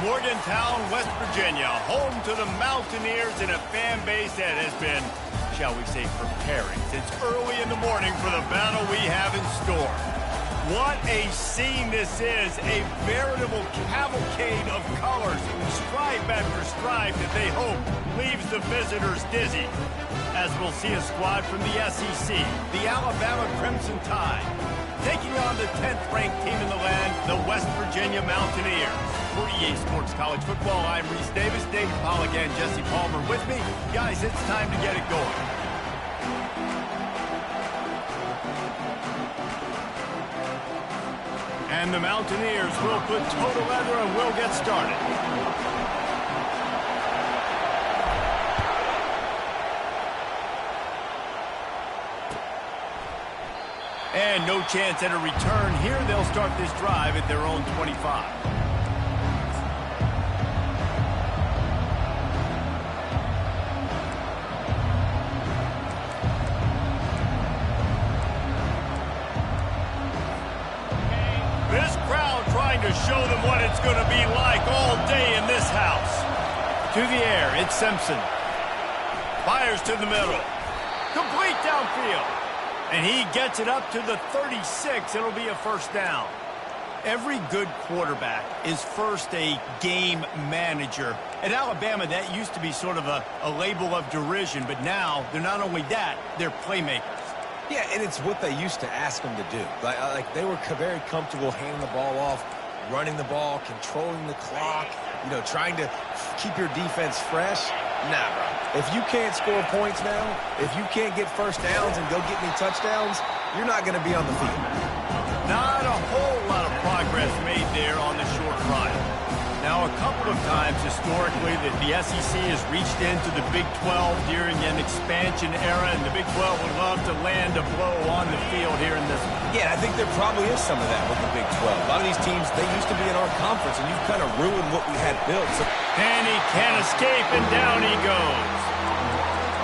Morgantown, West Virginia, home to the Mountaineers and a fan base that has been, shall we say, preparing since early in the morning for the battle we have in store. What a scene this is, a veritable cavalcade of colors, stripe after stripe that they hope leaves the visitors dizzy. As we'll see a squad from the SEC, the Alabama Crimson Tide, taking on the 10th-ranked team in the land, the West Virginia Mountaineers. For EA Sports College Football, I'm Reese Davis, David Pollack, and Jesse Palmer with me. Guys, it's time to get it going. And the Mountaineers will put toe to leather and we'll get started. And no chance at a return here. They'll start this drive at their own 25. To show them what it's going to be like all day in this house. To the air, it's Simpson. Fires to the middle. Complete downfield. And he gets it up to the 36. It'll be a first down. Every good quarterback is first a game manager. At Alabama, that used to be sort of a label of derision, but now they're not only that, they're playmakers. Yeah, and it's what they used to ask them to do. Like they were very comfortable handing the ball off, running the ball, controlling the clock, trying to keep your defense fresh. Nah, bro. If you can't score points now, if you can't get first downs and go get me touchdowns, you're not going to be on the field. Not a whole lot of progress made there on the short run. Now, a couple of times historically that the SEC has reached into the Big 12 during an expansion era, and the Big 12 would love to land a blow on the field here in this one. Yeah, I think there probably is some of that with the Big 12. A lot of these teams, they used to be in our conference, and you've kind of ruined what we had built. And he can't escape, and down he goes.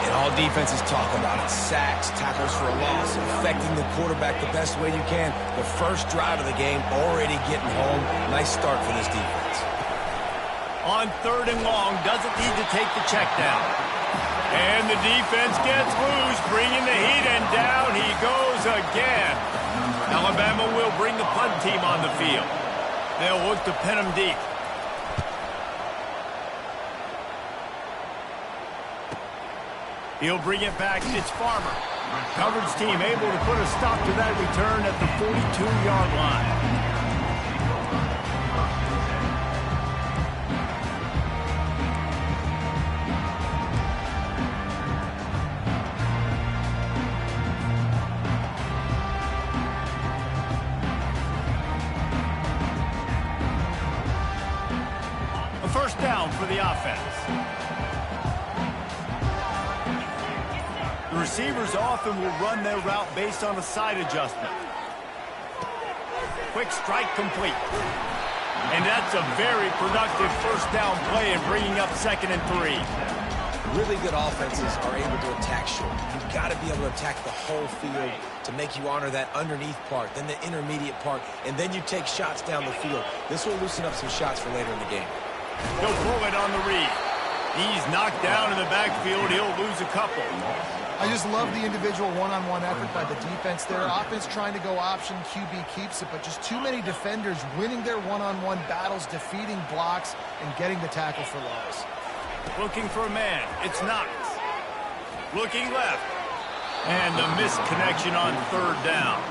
And all defenses talk about it. Sacks, tackles for a loss, affecting the quarterback the best way you can. The first drive of the game, already getting home. Nice start for this defense. On 3rd and long, doesn't need to take the check down. And the defense gets loose, bringing the heat, and down he goes again. Alabama will bring the punt team on the field. They'll look to pin him deep. He'll bring it back. It's Farmer. Coverage team able to put a stop to that return at the 42-yard line. First down for the offense. The receivers often will run their route based on a side adjustment. Quick strike complete. And that's a very productive first down play and bringing up 2nd and 3. Really good offenses are able to attack short. You've got to be able to attack the whole field to make you honor that underneath part, then the intermediate part, and then you take shots down the field. This will loosen up some shots for later in the game. He'll pull it on the read. He's knocked down in the backfield. He'll lose a couple. I just love the individual one-on-one effort by the defense there. Offense trying to go option, QB keeps it, but just too many defenders winning their one-on-one battles, defeating blocks, and getting the tackle for loss. Looking for a man. It's Knox. Looking left. And the missed connection on 3rd down.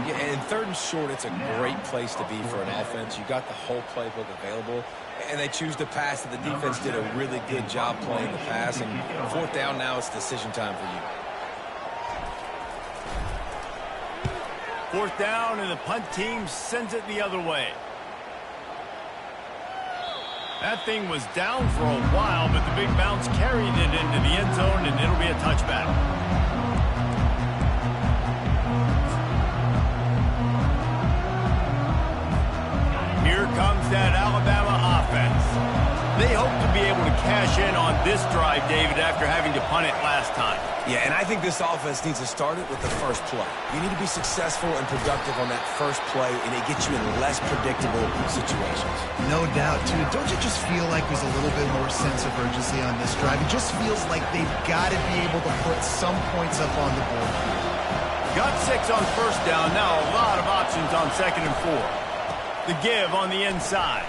Yeah, and 3rd and short, it's a great place to be for an offense. You got the whole playbook available, and they choose to pass it. The defense did a really good job playing the pass, and 4th down now, it's decision time for you. 4th down, and the punt team sends it the other way. That thing was down for a while, but the big bounce carried it into the end zone, and it'll be a touchback. Here comes that Alabama offense. They hope to be able to cash in on this drive, David, after having to punt it last time. Yeah, and I think this offense needs to start it with the first play. You need to be successful and productive on that first play, and it gets you in less predictable situations. No doubt, too. Don't you just feel like there's a little bit more sense of urgency on this drive? It just feels like they've got to be able to put some points up on the board. Got 6 on first down. Now a lot of options on 2nd and 4. The give on the inside.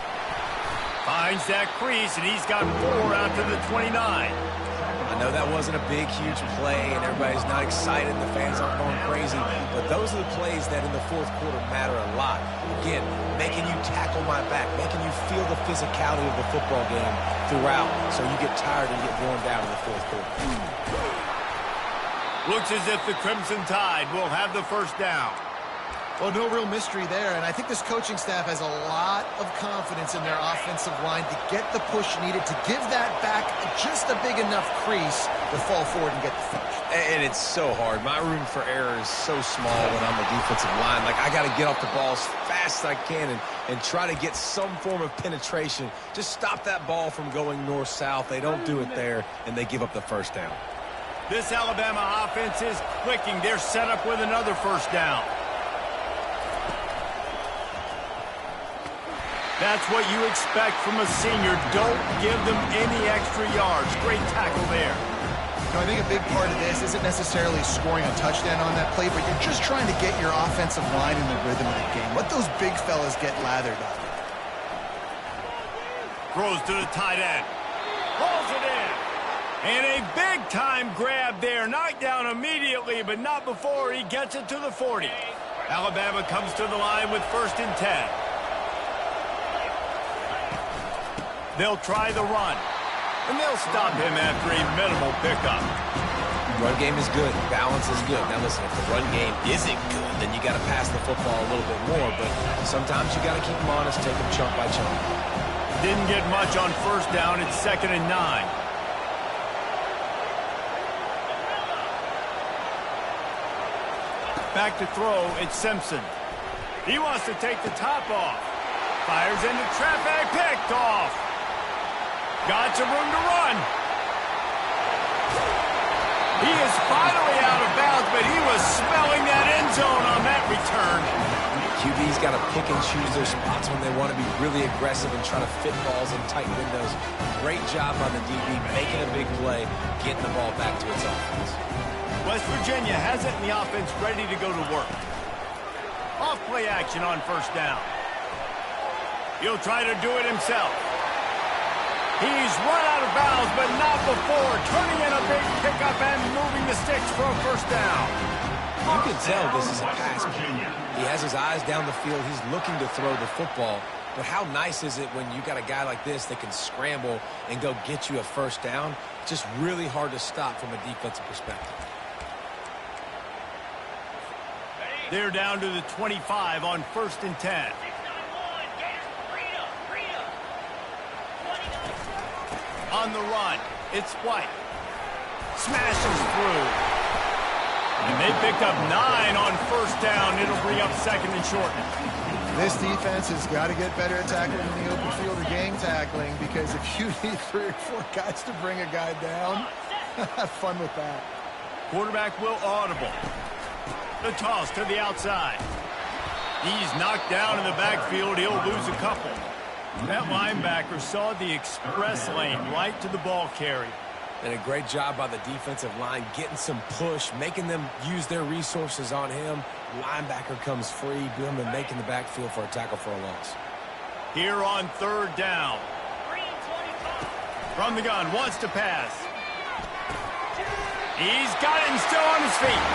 Finds that crease, and he's got 4 out to the 29. I know that wasn't a big, huge play, and everybody's not excited. The fans aren't going crazy. But those are the plays that in the fourth quarter matter a lot. Again, making you tackle my back, making you feel the physicality of the football game throughout so you get tired and get worn down in the fourth quarter. Looks as if the Crimson Tide will have the first down. Well, no real mystery there, and I think this coaching staff has a lot of confidence in their offensive line to get the push needed to give that back just a big enough crease to fall forward and get the first. And it's so hard. My room for error is so small when I'm a defensive line. Like, I got to get off the ball as fast as I can and try to get some form of penetration. Just stop that ball from going north-south. They don't do it there, and they give up the first down. This Alabama offense is clicking. They're set up with another first down. That's what you expect from a senior. Don't give them any extra yards. Great tackle there. I think a big part of this isn't necessarily scoring a touchdown on that play, but you're just trying to get your offensive line in the rhythm of the game. Let those big fellas get lathered up. Throws to the tight end. Pulls it in. And a big-time grab there. Knocked down immediately, but not before he gets it to the 40. Alabama comes to the line with 1st and 10. They'll try the run, and they'll stop him after a minimal pickup. Run game is good. Balance is good. Now, listen, if the run game isn't good, then you got to pass the football a little bit more, but sometimes you got to keep them honest, take them chunk by chunk. Didn't get much on first down. It's 2nd and 9. Back to throw, it's Simpson. He wants to take the top off. Fires into traffic, picked off. Got some room to run. He is finally out of bounds, but he was smelling that end zone on that return. QB's got to pick and choose their spots when they want to be really aggressive and try to fit balls in tight windows. Great job by the DB, making a big play, getting the ball back to its offense. West Virginia has it in the offense ready to go to work. Off play action on first down. He'll try to do it himself. He's run out of bounds, but not before turning in a big pickup and moving the sticks for a first down. You can tell this is a pass play. He has his eyes down the field. He's looking to throw the football. But how nice is it when you got a guy like this that can scramble and go get you a first down? It's just really hard to stop from a defensive perspective. They're down to the 25 on 1st and 10. On the run, it's White. Smashes through. And they picked up 9 on first down. It'll bring up 2nd and short. This defense has got to get better at tackling in the open field or game tackling, because if you need 3 or 4 guys to bring a guy down, have fun with that. Quarterback will audible. The toss to the outside. He's knocked down in the backfield. He'll lose a couple. That linebacker saw the express lane right to the ball carrier. And a great job by the defensive line, getting some push, making them use their resources on him. Linebacker comes free, boom, and making the backfield for a tackle for a loss. Here on 3rd down. From the gun, wants to pass. He's got it and still on his feet.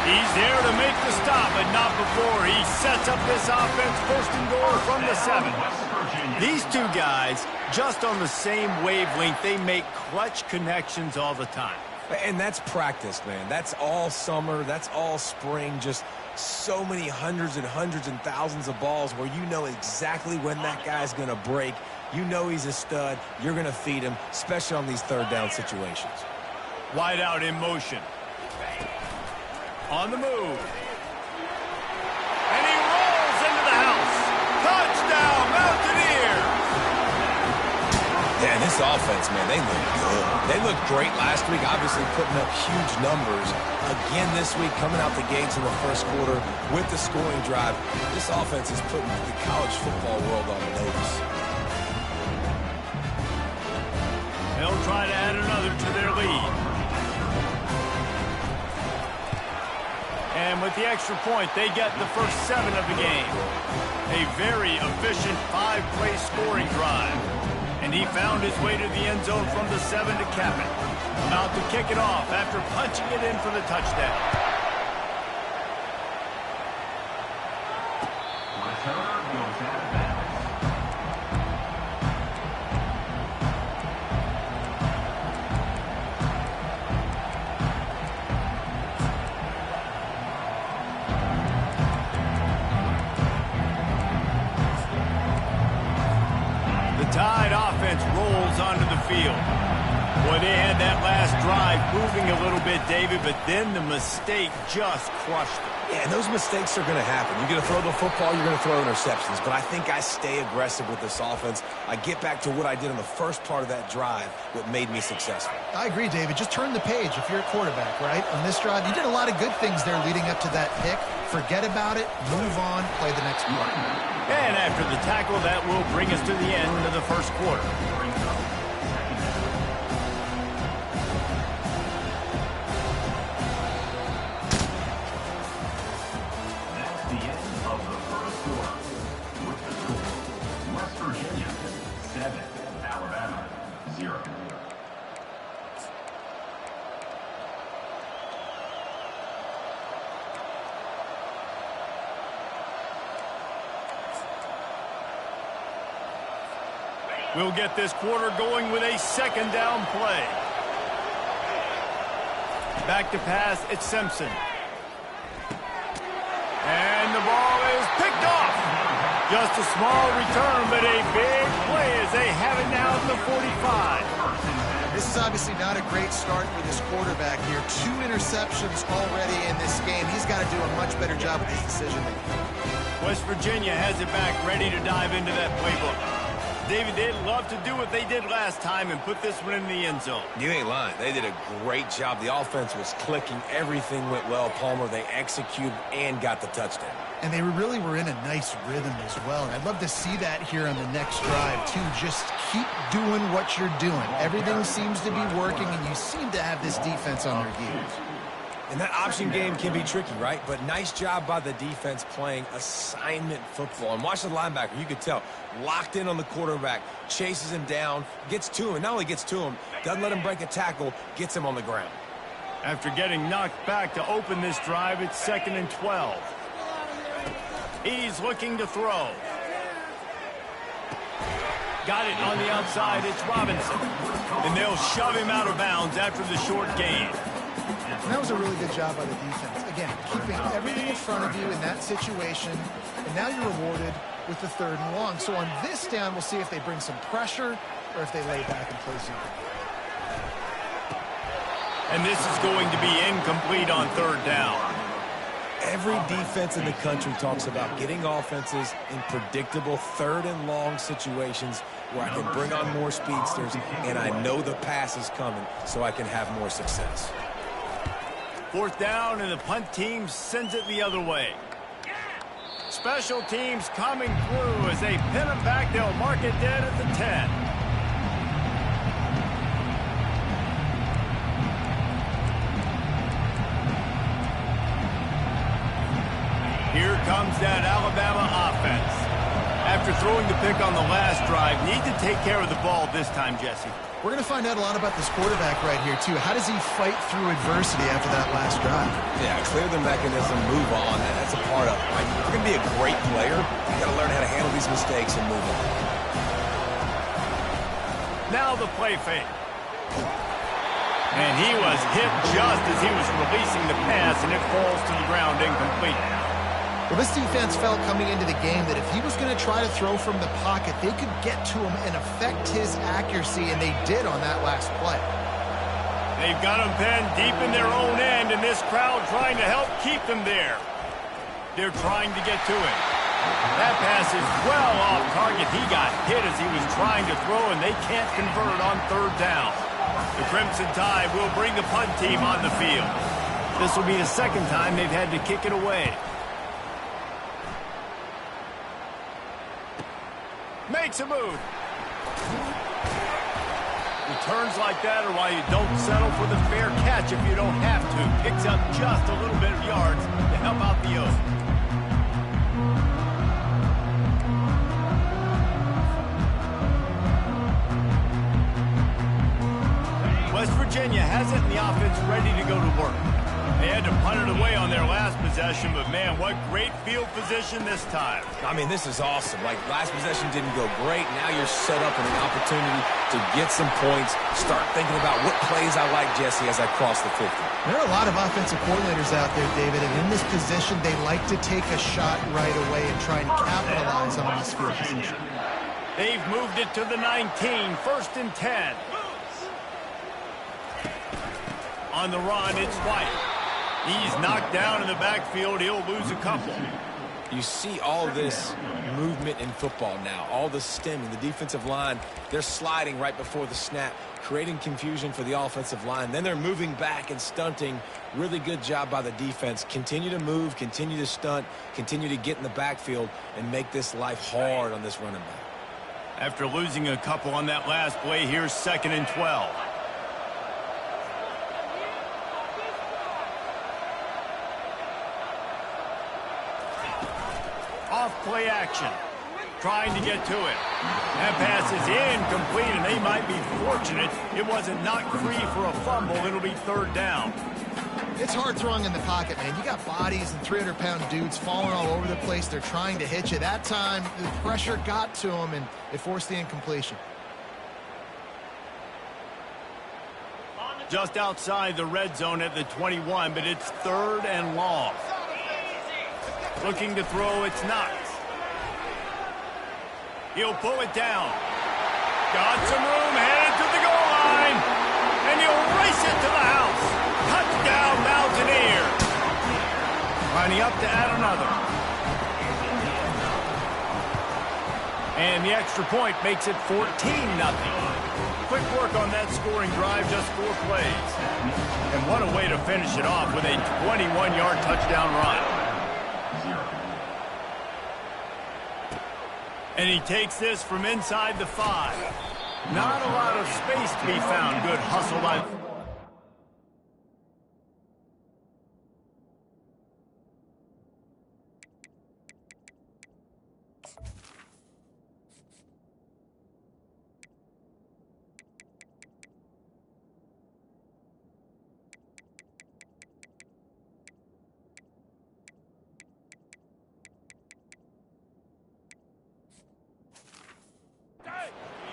He's there to make the stop, but not before he sets up this offense 1st and goal from the 7. These two guys, just on the same wavelength, they make clutch connections all the time. And that's practice, man. That's all summer. That's all spring. Just so many hundreds and thousands of balls where you know exactly when that guy's going to break. You know he's a stud. You're going to feed him, especially on these 3rd down situations. Wide out in motion. On the move. And he rolls into the house. Touchdown, Mountaineers! Yeah, this offense, man, they look good. They looked great last week, obviously putting up huge numbers. Again this week, coming out the gates in the first quarter with the scoring drive. This offense is putting the college football world on notice. They'll try to add another to their lead. And with the extra point, they get the first 7 of the game. A very efficient 5-play scoring drive. And he found his way to the end zone from the 7 to cap it. About to kick it off after punching it in for the touchdown. Tide offense rolls onto the field. Boy, they had that last drive moving a little bit, David, but then the mistake just crushed them. Yeah, and those mistakes are going to happen. You're going to throw the football, you're going to throw interceptions. But I think I stay aggressive with this offense. I get back to what I did in the first part of that drive, what made me successful. I agree, David. Just turn the page if you're a quarterback, right? On this drive, you did a lot of good things there leading up to that pick. Forget about it, move on, play the next play. And after the tackle, that will bring us to the end of the first quarter. That's the end of the first quarter. With the score, West Virginia 7, Alabama 0. We'll get this quarter going with a second down play. Back to pass, it's Simpson. And the ball is picked off. Just a small return, but a big play as they have it now at the 45. This is obviously not a great start for this quarterback here. 2 interceptions already in this game. He's got to do a much better job with his decision-making. West Virginia has it back, ready to dive into that playbook. David, they'd love to do what they did last time and put this one in the end zone. You ain't lying. They did a great job. The offense was clicking. Everything went well, Palmer. They executed and got the touchdown. And they really were in a nice rhythm as well. And I'd love to see that here on the next drive, too. Just keep doing what you're doing. Everything seems to be working, and you seem to have this defense on their heels. And that option game can be tricky, right? But nice job by the defense playing assignment football. And watch the linebacker. You could tell. Locked in on the quarterback. Chases him down. Gets to him. Not only gets to him, doesn't let him break a tackle. Gets him on the ground. After getting knocked back to open this drive, it's 2nd and 12. He's looking to throw. Got it on the outside. It's Robinson. And they'll shove him out of bounds after the short gain. And that was a really good job by the defense. Again, keeping everything in front of you in that situation. And now you're rewarded with the 3rd and long. So on this down, we'll see if they bring some pressure or if they lay back and play zone. And this is going to be incomplete on 3rd down. Every defense in the country talks about getting offenses in predictable 3rd and long situations where I can bring on more speedsters and I know the pass is coming so I can have more success. 4th down, and the punt team sends it the other way. Special teams coming through as they pin it back. They'll mark it dead at the 10. Here comes that Alabama offense. After throwing the pick on the last drive, need to take care of the ball this time, Jesse. We're going to find out a lot about this quarterback right here, too. How does he fight through adversity after that last drive? Yeah, clear the mechanism, move on. That's a part of it, right? If you're going to be a great player, you got to learn how to handle these mistakes and move on. Now the play fake. And he was hit just as he was releasing the pass, and it falls to the ground incomplete. Well, this defense felt coming into the game that if he was going to try to throw from the pocket, they could get to him and affect his accuracy, and they did on that last play. They've got him pinned deep in their own end, and this crowd trying to help keep them there. They're trying to get to him. That pass is well off target. He got hit as he was trying to throw, and they can't convert on third down. The Crimson Tide will bring the punt team on the field. This will be the second time they've had to kick it away. Makes a move. Returns like that are why you don't settle for the fair catch if you don't have to. Picks up just a little bit of yards to help out the O's. West Virginia has it, and the offense ready to go to work. They had to punt it away on their last possession, but man, what great field position this time. I mean, this is awesome. Like, last possession didn't go great. Now you're set up with an opportunity to get some points, start thinking about what plays I like, Jesse, as I cross the 50. There are a lot of offensive coordinators out there, David, and in this position, they like to take a shot right away and try and capitalize on this field position. They've moved it to the 19, 1st and 10. On the run, it's White. He's knocked down in the backfield. He'll lose a couple. You see all this movement in football now, all the stemming, the defensive line, they're sliding right before the snap, creating confusion for the offensive line. Then they're moving back and stunting. Really good job by the defense. Continue to move, continue to stunt, continue to get in the backfield and make this life hard on this running back. After losing a couple on that last play, here's 2nd and 12. Off-play action. Trying to get to it. That pass is incomplete, and they might be fortunate it wasn't knocked free for a fumble. It'll be 3rd down. It's hard throwing in the pocket, man. You got bodies and 300-pound dudes falling all over the place. They're trying to hit you. That time, the pressure got to them, and it forced the incompletion. Just outside the red zone at the 21, but it's 3rd and long. Looking to throw, it's Knox. He'll pull it down. Got some room, headed to the goal line. And he'll race it to the house. Touchdown, Mountaineer. Lining up to add another. And the extra point makes it 14-0. Quick work on that scoring drive, just 4 plays. And what a way to finish it off with a 21-yard touchdown run. And he takes this from inside the 5. Not a lot of space to be found. Good hustle by...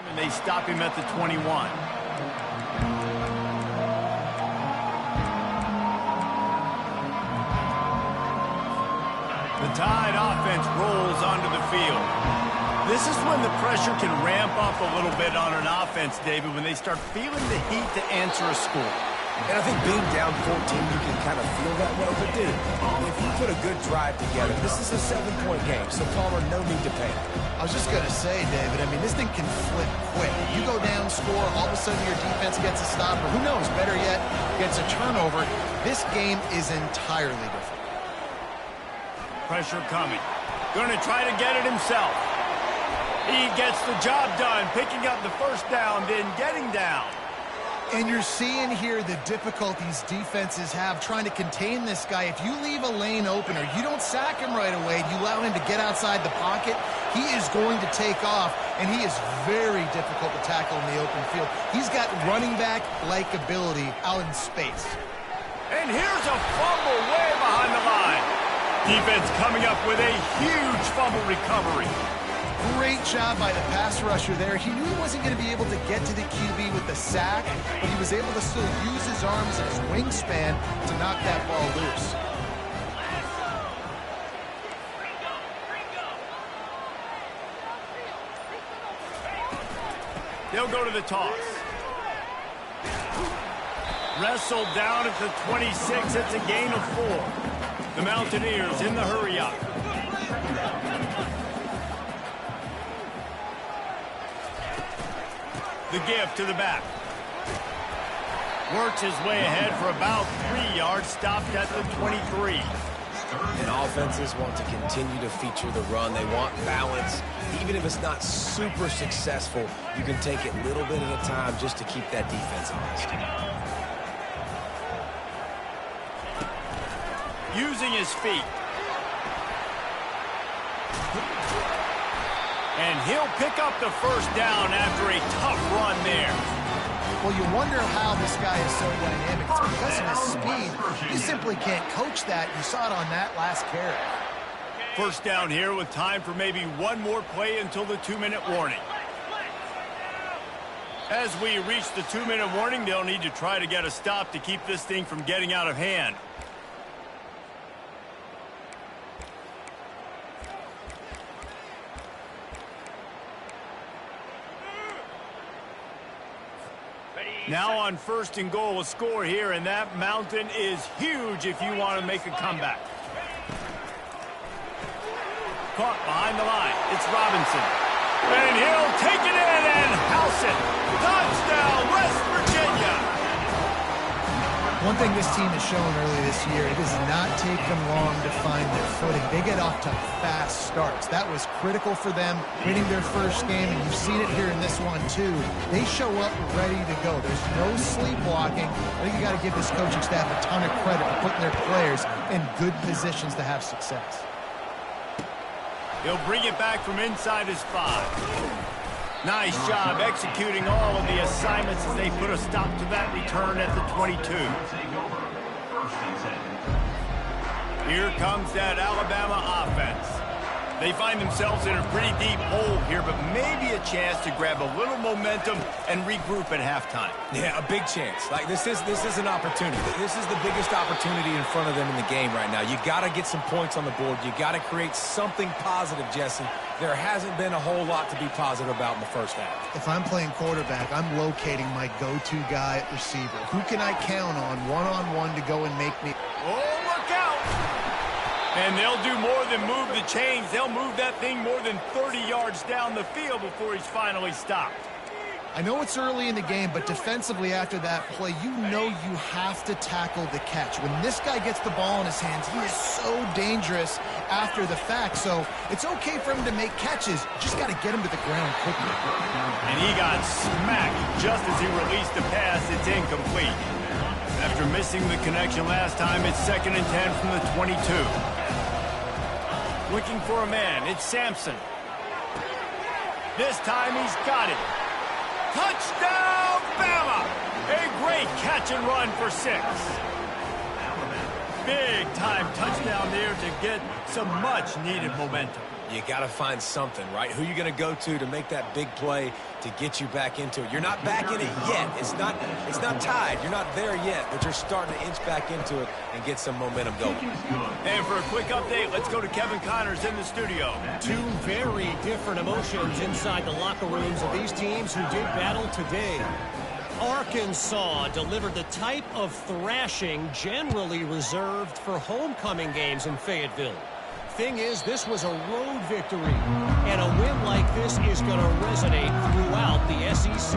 And they stop him at the 21. The Tide offense rolls onto the field. This is when the pressure can ramp up a little bit on an offense, David, when they start feeling the heat to answer a score. And I think being down 14, you can kind of feel that way. But, dude, if you put a good drive together, this is a 7-point game, so Palmer, no need to panic. I was just going to say, David, I mean, this thing can flip quick. You go down, score, all of a sudden your defense gets a stop, or who knows, better yet, gets a turnover. This game is entirely different. Pressure coming. Going to try to get it himself. He gets the job done, picking up the 1st down, then getting down. And you're seeing here the difficulties defenses have trying to contain this guy. If you leave a lane open or you don't sack him right away, you allow him to get outside the pocket, he is going to take off, and he is very difficult to tackle in the open field. He's got running back-like ability out in space. And here's a fumble way behind the line. Defense coming up with a huge fumble recovery. Great job by the pass rusher there. He knew he wasn't going to be able to get to the QB with the sack, but he was able to still use his arms and his wingspan to knock that ball loose. They'll go to the toss. Wrestled down at the 26. It's a gain of 4. The Mountaineers in the hurry up. The give to the back. Works his way ahead for about 3 yards, stopped at the 23. And offenses want to continue to feature the run. They want balance. Even if it's not super successful, you can take it a little bit at a time just to keep that defense honest. Using his feet. And he'll pick up the first down after a tough run there. Well, you wonder how this guy is so dynamic. It's because of his speed. You simply can't coach that. You saw it on that last carry. First down here with time for maybe one more play until the 2-minute warning. As we reach the 2-minute warning, they'll need to try to get a stop to keep this thing from getting out of hand. Now on 1st and goal, a score here, and that mountain is huge if you want to make a comeback. Caught behind the line. It's Robinson. And he'll take it in and house it. Touchdown, West Virginia. One thing this team has shown early this year, it does not take them long to find their footing. They get off to fast starts. That was critical for them, winning their first game, and you've seen it here in this one too. They show up ready to go. There's no sleepwalking. I think you got to give this coaching staff a ton of credit for putting their players in good positions to have success. He'll bring it back from inside his 5. Nice job executing all of the assignments as they put a stop to that return at the 22. Here comes that Alabama offense. They find themselves in a pretty deep hole here, but maybe a chance to grab a little momentum and regroup at halftime. Yeah, a big chance. Like this is an opportunity. This is the biggest opportunity in front of them in the game right now. You got to get some points on the board. You got to create something positive, Jesse. There hasn't been a whole lot to be positive about in the first half. If I'm playing quarterback, I'm locating my go-to guy at receiver. Who can I count on one-on-one to go and make me... Oh, look out! And they'll do more than move the chains. They'll move that thing more than 30 yards down the field before he's finally stopped. I know it's early in the game, but defensively after that play, you know you have to tackle the catch. When this guy gets the ball in his hands, he is so dangerous after the fact. So it's okay for him to make catches. Just got to get him to the ground quickly. And he got smacked just as he released the pass. It's incomplete. After missing the connection last time, it's 2nd and 10 from the 22. Looking for a man. It's Sampson. This time he's got it. Touchdown, Bama! A great catch and run for 6. Big-time touchdown there to get some much-needed momentum. You got to find something, right? Who you going to go to make that big play to get you back into it? You're not back in it yet. It's not tied. You're not there yet, but you're starting to inch back into it and get some momentum going. And for a quick update, let's go to Kevin Connors in the studio. Two very different emotions inside the locker rooms of these teams who did battle today. Arkansas delivered the type of thrashing generally reserved for homecoming games in Fayetteville. Thing is, this was a road victory, and a win like this is going to resonate throughout the SEC.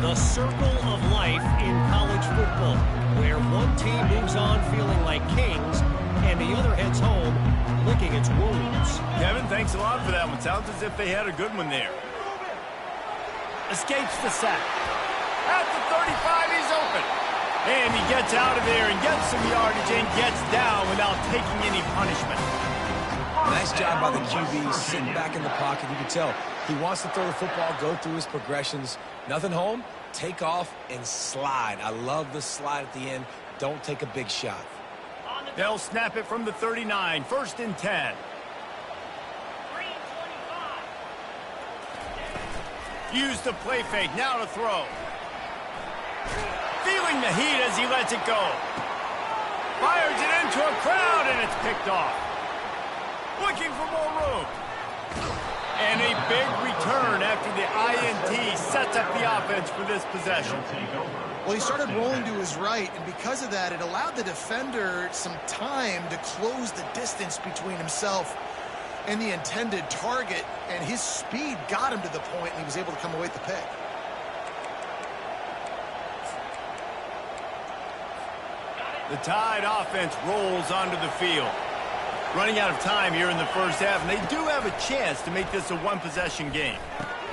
The circle of life in college football, where one team moves on feeling like kings, and the other heads home licking its wounds. Kevin, thanks a lot for that one. Sounds as if they had a good one there. Escapes the sack. At the 35, he's open. And he gets out of there and gets some yardage and gets down without taking any punishment. Nice job by the QB, sitting back in the pocket. You can tell he wants to throw the football, go through his progressions. Nothing home, take off and slide. I love the slide at the end. Don't take a big shot. They'll snap it from the 39, 1st and 10. Use the play fake, now to throw. Feeling the heat as he lets it go. Fires it into a crowd and it's picked off. Looking for more room. And a big return after the INT sets up the offense for this possession. Well, he started rolling to his right, and because of that, it allowed the defender some time to close the distance between himself and the intended target, and his speed got him to the point, and he was able to come away with the pick. The Tide offense rolls onto the field. Running out of time here in the first half, and they do have a chance to make this a one-possession game.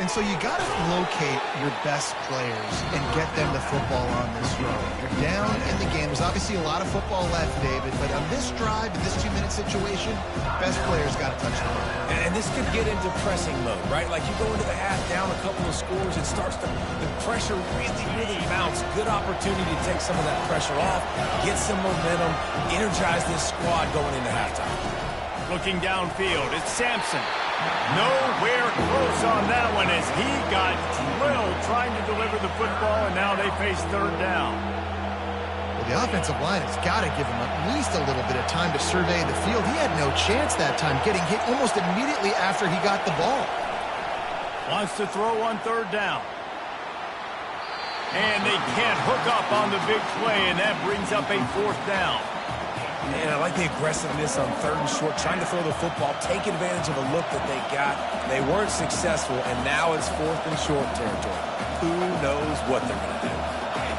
And so you got to locate your best players and get them the football on this road. You're down in the game. There's obviously a lot of football left, David, but on this drive, in this 2-minute situation, best players got to touch the ball. And this could get into pressing mode, right? Like you go into the half down a couple of scores, it starts to, the pressure really mounts. Good opportunity to take some of that pressure off, get some momentum, energize this squad going into halftime. Looking downfield, it's Sampson. Nowhere close on that one as he got drilled trying to deliver the football, and now they face third down. Well, the offensive line has got to give him at least a little bit of time to survey the field. He had no chance that time, getting hit almost immediately after he got the ball. Wants to throw on third down. And they can't hook up on the big play, and that brings up a fourth down. Man, I like the aggressiveness on third and short, trying to throw the football, take advantage of a look that they got. They weren't successful, and now it's fourth and short territory. Who knows what they're going to do?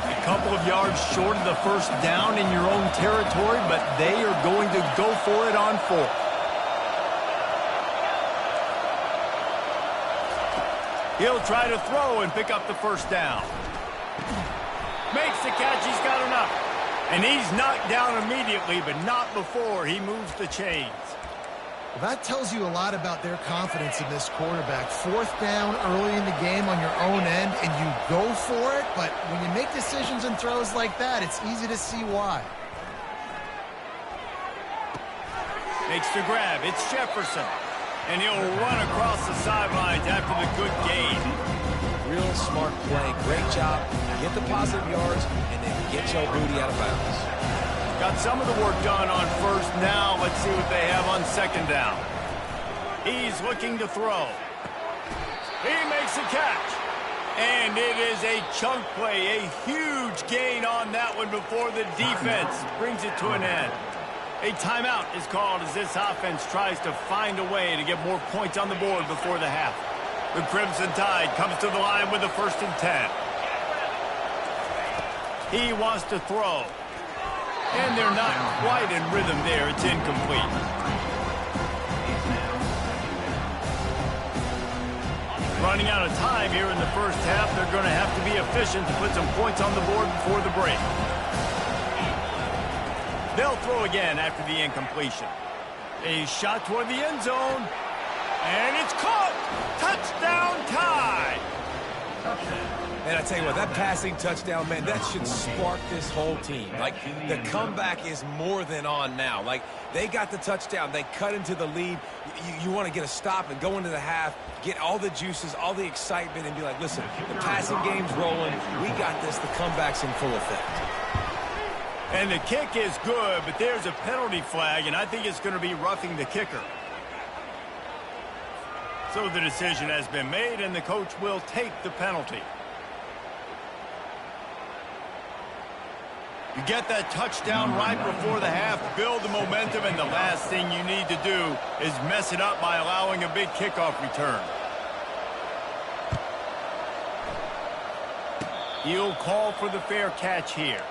A couple of yards short of the first down in your own territory, but they are going to go for it on fourth. He'll try to throw and pick up the first down. Makes the catch, he's got enough. And he's knocked down immediately, but not before he moves the chains. Well, that tells you a lot about their confidence in this quarterback. Fourth down early in the game on your own end, and you go for it, but when you make decisions and throws like that, it's easy to see why. Makes the grab. It's Jefferson. And he'll run across the sidelines after the good gain. Real smart play. Great job. Get the positive yards, and then get your booty out of bounds. Got some of the work done on first. Now let's see what they have on second down. He's looking to throw. He makes a catch. And it is a chunk play, a huge gain on that one before the defense brings it to an end. A timeout is called as this offense tries to find a way to get more points on the board before the half. The Crimson Tide comes to the line with a 1st and 10. He wants to throw. And they're not quite in rhythm there. It's incomplete. Running out of time here in the first half. They're going to have to be efficient to put some points on the board before the break. They'll throw again after the incompletion. A shot toward the end zone. And it's caught. Touchdown Tide. And I tell you what, that passing touchdown, man, that should spark this whole team. Like, the comeback is more than on now. Like, they got the touchdown. They cut into the lead. You want to get a stop and go into the half, get all the juices, all the excitement, and be like, listen, the passing game's rolling. We got this. The comeback's in full effect. And the kick is good, but there's a penalty flag, and I think it's going to be roughing the kicker. So the decision has been made, and the coach will take the penalty. You get that touchdown right before the half, build the momentum, and the last thing you need to do is mess it up by allowing a big kickoff return. He'll call for the fair catch here.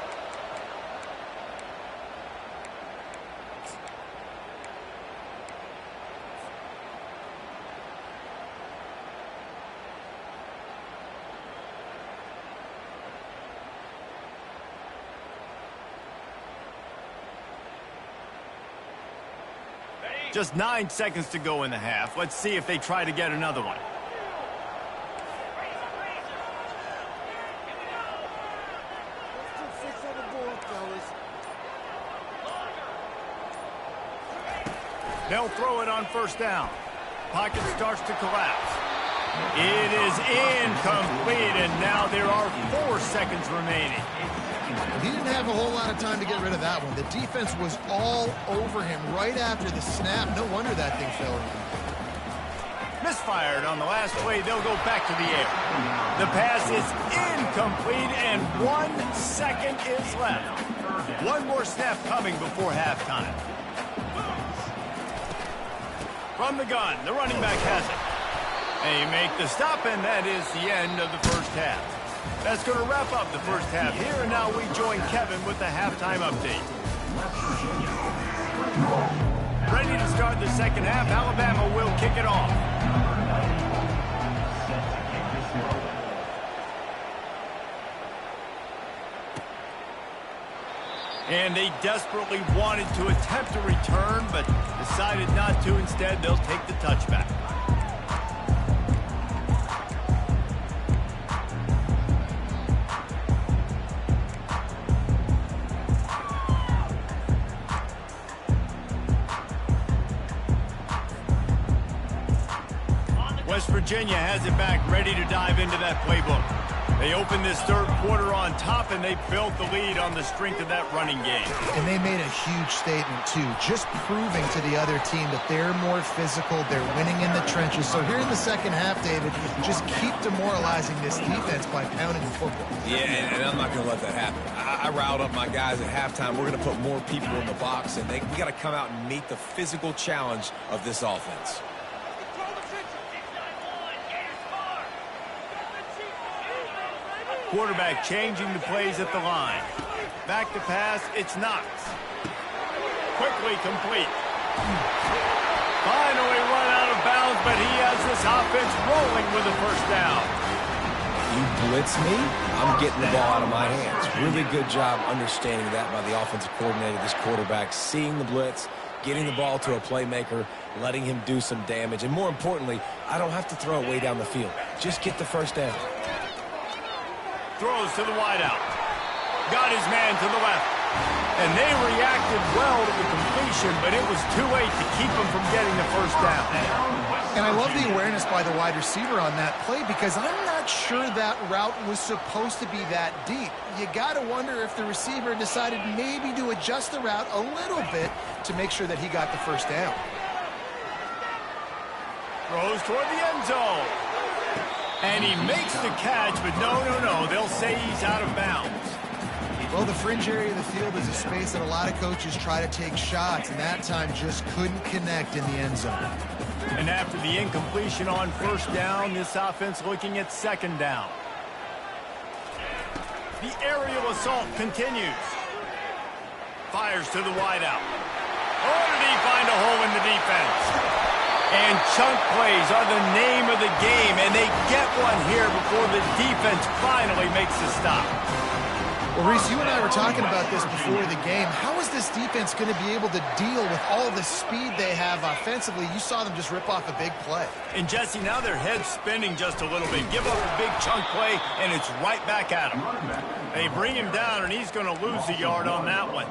Just 9 seconds to go in the half. Let's see if they try to get another one. They'll throw it on first down. Pocket starts to collapse. It is incomplete, and now there are 4 seconds remaining. He didn't have a whole lot of time to get rid of that one. The defense was all over him right after the snap. No wonder that thing fell in. Misfired on the last play. They'll go back to the air. The pass is incomplete, and 1 second is left. One more snap coming before halftime. From the gun, the running back has it. They make the stop, and that is the end of the first half. That's going to wrap up the first half here, and now we join Kevin with the halftime update. Ready to start the second half. Alabama will kick it off. And they desperately wanted to attempt a return, but decided not to. Instead, they'll take the touchback. West Virginia has it back, ready to dive into that playbook. They opened this third quarter on top, and they built the lead on the strength of that running game. And they made a huge statement, too, just proving to the other team that they're more physical, they're winning in the trenches. So here in the second half, David, just keep demoralizing this defense by pounding the football. Yeah, and I'm not going to let that happen. I riled up my guys at halftime. We're going to put more people in the box, and we got to come out and meet the physical challenge of this offense. Quarterback changing the plays at the line. Back to pass, it's Knox. Quickly complete. Finally run out of bounds, but he has this offense rolling with a first down. You blitz me, I'm getting the ball out of my hands. Really good job understanding that by the offensive coordinator, this quarterback, seeing the blitz, getting the ball to a playmaker, letting him do some damage. And more importantly, I don't have to throw it way down the field. Just get the first down. Throws to the wideout. Got his man to the left. And they reacted well to the completion, but it was too late to keep him from getting the first down. And I love the awareness by the wide receiver on that play, because I'm not sure that route was supposed to be that deep. You got to wonder if the receiver decided maybe to adjust the route a little bit to make sure that he got the first down. Throws toward the end zone. And he makes the catch, but no, they'll say he's out of bounds. Well, the fringe area of the field is a space that a lot of coaches try to take shots, and that time just couldn't connect in the end zone. And after the incompletion on first down, this offense looking at second down. The aerial assault continues. Fires to the wideout. Oh, did he find a hole in the defense? And chunk plays are the name of the game, and they get one here before the defense finally makes a stop. Well, Reese, you and I were talking about this before the game. How is this defense going to be able to deal with all the speed they have offensively? You saw them just rip off a big play. And, Jesse, now their head's spinning just a little bit. Give up a big chunk play, and it's right back at him. They bring him down, and he's going to lose a yard on that one.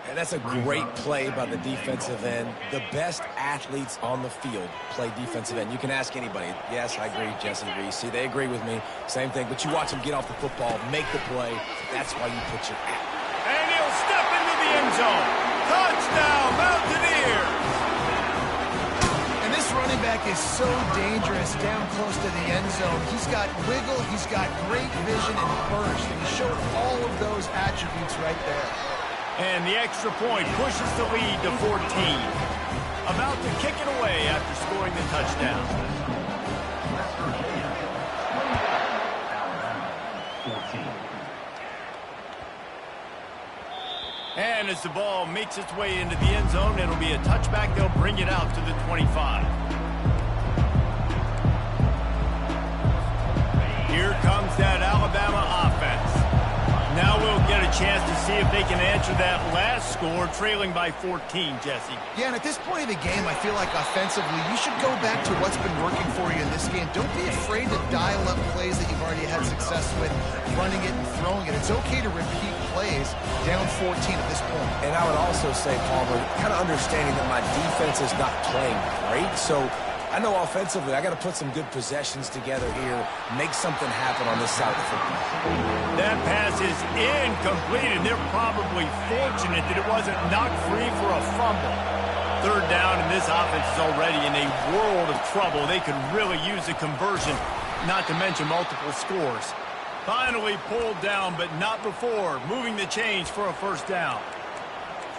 And that's a great play by the defensive end. The best athletes on the field play defensive end. You can ask anybody. Yes, I agree, Jesse Reese. See, they agree with me. Same thing. But you watch them get off the football, make the play. That's why you put your at. And he'll step into the end zone. Touchdown, Mountaineers! And this running back is so dangerous down close to the end zone. He's got wiggle, he's got great vision and burst, and he showed all of those attributes right there. And the extra point pushes the lead to 14. About to kick it away after scoring the touchdown. West Virginia, 20. Alabama, 14. And as the ball makes its way into the end zone, it'll be a touchback. They'll bring it out to the 25. Here comes that Alabama offense. Now we'll get a chance to see if they can answer that last score, trailing by 14, Jesse. Yeah, and at this point of the game, I feel like offensively, you should go back to what's been working for you in this game. Don't be afraid to dial up plays that you've already had success with, running it and throwing it. It's okay to repeat plays down 14 at this point. And I would also say, Palmer, kind of understanding that my defense is not playing great, so I know offensively I got to put some good possessions together here, make something happen on this side of the football. That pass is incomplete, and they're probably fortunate that it wasn't knocked free for a fumble. third down, and this offense is already in a world of trouble. They could really use a conversion, not to mention multiple scores. Finally pulled down, but not before moving the chains for a first down.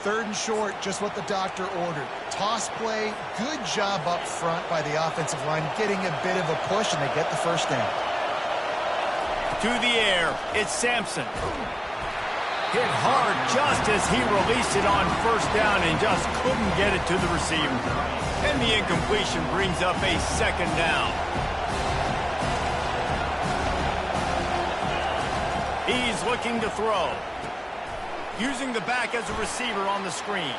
Third and short, just what the doctor ordered. Toss play, good job up front by the offensive line, getting a bit of a push, and they get the first down. To the air, it's Sampson. Hit hard just as he released it on first down and just couldn't get it to the receiver. And the incompletion brings up a second down. He's looking to throw. Using the back as a receiver on the screen.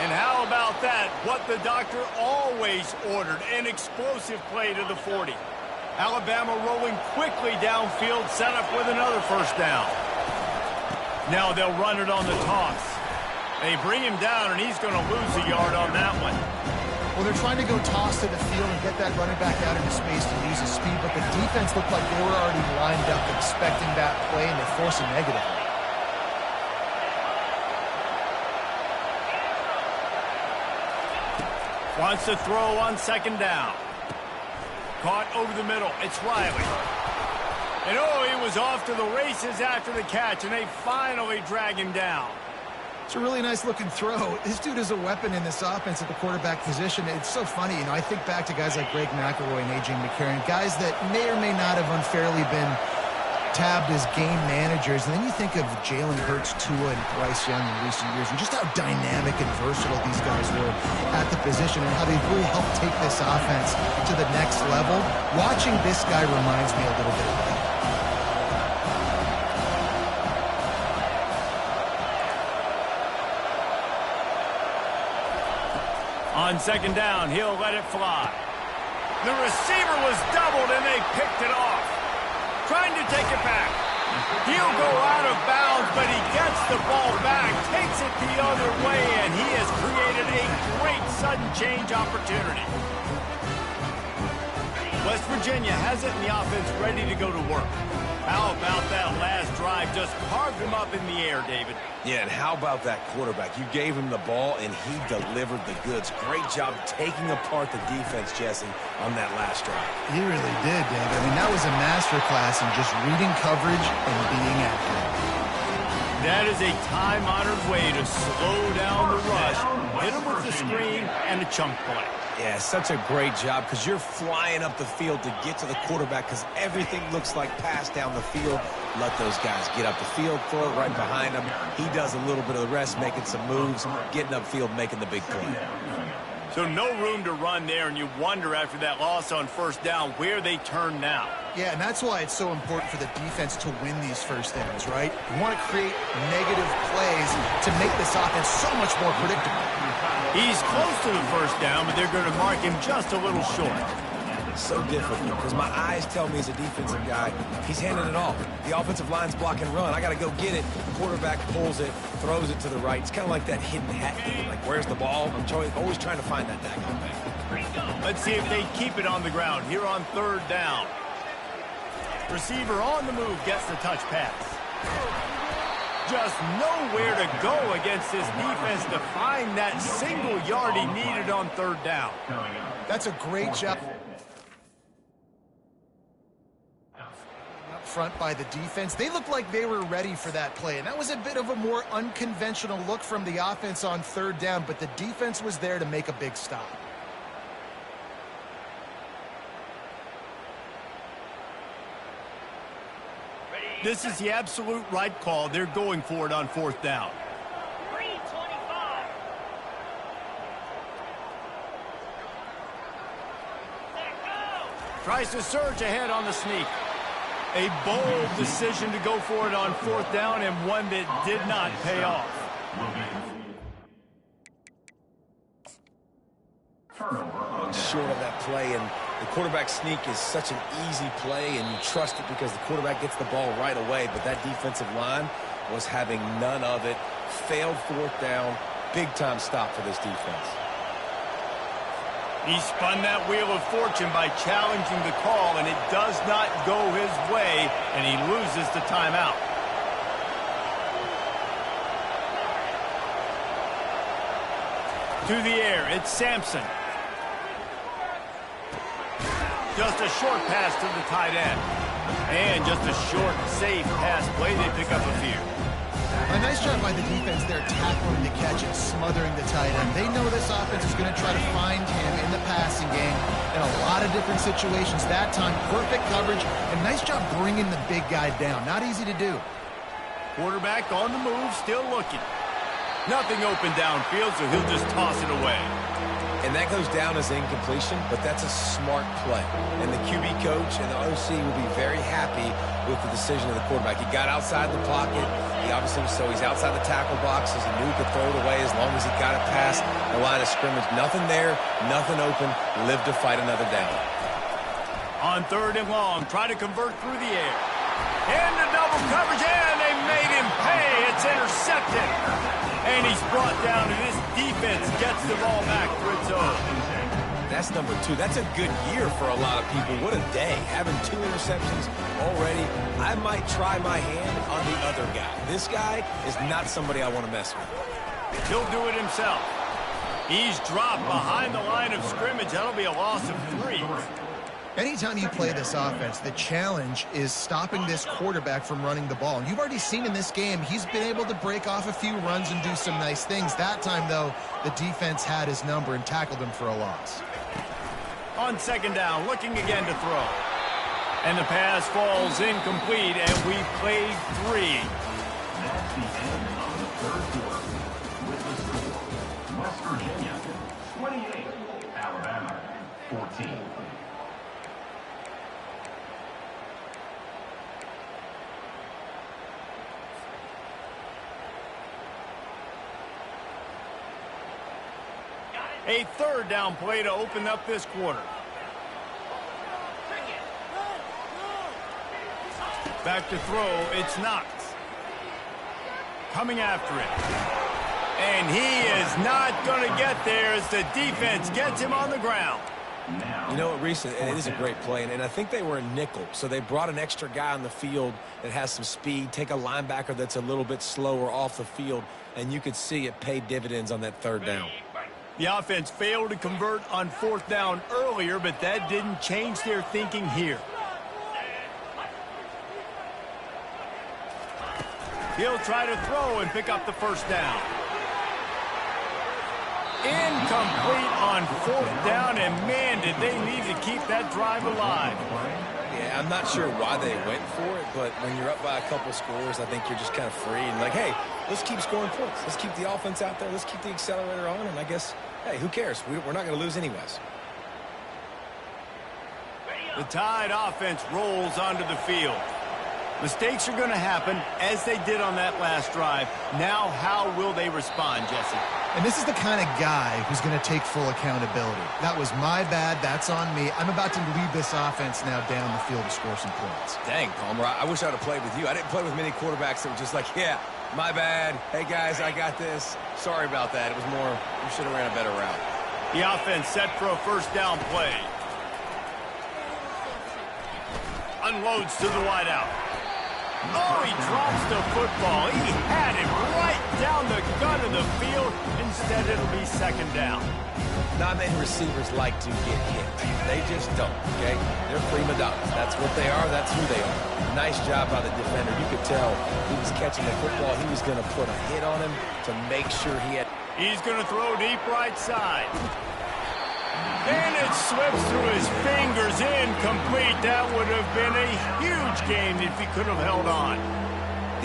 And how about that? What the doctor always ordered, an explosive play to the 40. Alabama rolling quickly downfield, set up with another first down. Now they'll run it on the toss. They bring him down, and he's going to lose a yard on that one. Well, they're trying to go toss to the field and get that running back out into space to use his speed, but the defense looked like they were already lined up expecting that play, and they force a negative. Wants to throw on second down. Caught over the middle. It's Riley. And oh, he was off to the races after the catch, and they finally drag him down. It's a really nice-looking throw. This dude is a weapon in this offense at the quarterback position. It's so funny. You know, I think back to guys like Greg McElroy and A.J. McCarron, guys that may or may not have unfairly been tabbed as game managers. And then you think of Jalen Hurts, Tua, and Bryce Young in recent years, and just how dynamic and versatile these guys were at the position and how they really helped take this offense to the next level. Watching this guy reminds me a little bit of that. On second down, he'll let it fly. The receiver was doubled, and they picked it off. Trying to take it back. He'll go out of bounds, but he gets the ball back, takes it the other way, and he has created a great sudden change opportunity. West Virginia has it in the offense ready to go to work. How about that last drive? Just carved him up in the air, David. Yeah, and how about that quarterback? You gave him the ball, and he delivered the goods. Great job taking apart the defense, Jesse, on that last drive. He really did, David. I mean, that was a masterclass in just reading coverage and being accurate. That is a time-honored way to slow down the rush, hit him with the screen, and a chunk play. Yeah, such a great job because you're flying up the field to get to the quarterback because everything looks like pass down the field. Let those guys get up the field, throw it right behind him. He does a little bit of the rest, making some moves, getting upfield, making the big play. So no room to run there, and you wonder after that loss on first down where they turn now. Yeah, and that's why it's so important for the defense to win these first downs, right? You want to create negative plays to make this offense so much more predictable. He's close to the first down, but they're going to mark him just a little short. So difficult because my eyes tell me as a defensive guy, he's handing it off. The offensive line's block and run. I got to go get it. The quarterback pulls it, throws it to the right. It's kind of like that hidden hat game. Like, where's the ball? I'm always trying to find that daggone thing. Let's see if they keep it on the ground here on third down. Receiver on the move gets the touch pass. Just nowhere to go against this defense to find that single yard he needed on third down. That's a great job up front by the defense. They looked like they were ready for that play, and that was a bit of a more unconventional look from the offense on third down, but the defense was there to make a big stop. This is the absolute right call. They're going for it on fourth down. 3:25. Tries to surge ahead on the sneak. A bold decision to go for it on fourth down, and one that did not pay off. Short of that play, and the quarterback sneak is such an easy play, and you trust it because the quarterback gets the ball right away, but that defensive line was having none of it. Failed fourth down. Big-time stop for this defense. He spun that wheel of fortune by challenging the call, and it does not go his way, and he loses the timeout. To the air, it's Sampson. Just a short pass to the tight end. And just a short, safe pass play. They pick up a few. A nice job by the defense there, tackling the catch and smothering the tight end. They know this offense is going to try to find him in the passing game in a lot of different situations. That time, perfect coverage, and nice job bringing the big guy down. Not easy to do. Quarterback on the move, still looking. Nothing open downfield, so he'll just toss it away. And that goes down as incompletion, but that's a smart play. And the QB coach and the OC will be very happy with the decision of the quarterback. He got outside the pocket. He obviously, so he's outside the tackle box, as he knew he could throw it away as long as he got it past the line of scrimmage. Nothing there, nothing open. Live to fight another down. On 3rd and long, try to convert through the air. And the double coverage, and they made him pay. It's intercepted. And he's brought down, and this defense gets the ball back for its own. That's number 2. That's a good year for a lot of people. What a day. Having 2 interceptions already. I might try my hand on the other guy. This guy is not somebody I want to mess with. He'll do it himself. He's dropped behind the line of scrimmage. That'll be a loss of 3. Anytime you play this offense, the challenge is stopping this quarterback from running the ball. And you've already seen in this game, he's been able to break off a few runs and do some nice things. That time, though, the defense had his number and tackled him for a loss. On 2nd down, looking again to throw. And the pass falls incomplete, and we've played 3. That's the end of the 3rd quarter. With the score, West Virginia 28, Alabama 14. A 3rd down play to open up this quarter. Back to throw, it's Knox. Coming after it. And he is not going to get there as the defense gets him on the ground. You know what, Reese, it is a great play, and I think they were a nickel, so they brought an extra guy on the field that has some speed, take a linebacker that's a little bit slower off the field, and you could see it paid dividends on that 3rd down. The offense failed to convert on 4th down earlier, but that didn't change their thinking here. He'll try to throw and pick up the 1st down. Incomplete on 4th down, and man, did they need to keep that drive alive. Yeah, I'm not sure why they went for it, but when you're up by a couple scores, I think you're just kind of free and like, hey, let's keep scoring points. Let's keep the offense out there. Let's keep the accelerator on, and I guess, hey, who cares? We're not going to lose anyways. The Tide offense rolls onto the field. Mistakes are going to happen, as they did on that last drive. Now, how will they respond, Jesse? And this is the kind of guy who's going to take full accountability. That was my bad. That's on me. I'm about to lead this offense now down the field to score some points. Dang, Palmer, I wish I would have played with you. I didn't play with many quarterbacks that were just like, yeah, my bad. Hey, guys, I got this. Sorry about that. It was more, we should have ran a better route. The offense set for a 1st down play. Unloads to the wideout. Oh, he drops the football. He had him right down the gut of the field. Instead, it'll be 2nd down. Not many receivers like to get hit. They just don't, okay? They're prima donnas. That's what they are. That's who they are. Nice job by the defender. You could tell he was catching the football. He was going to put a hit on him to make sure he had... He's going to throw deep right side. And it slips through his fingers, incomplete. That would have been a huge game if he could have held on.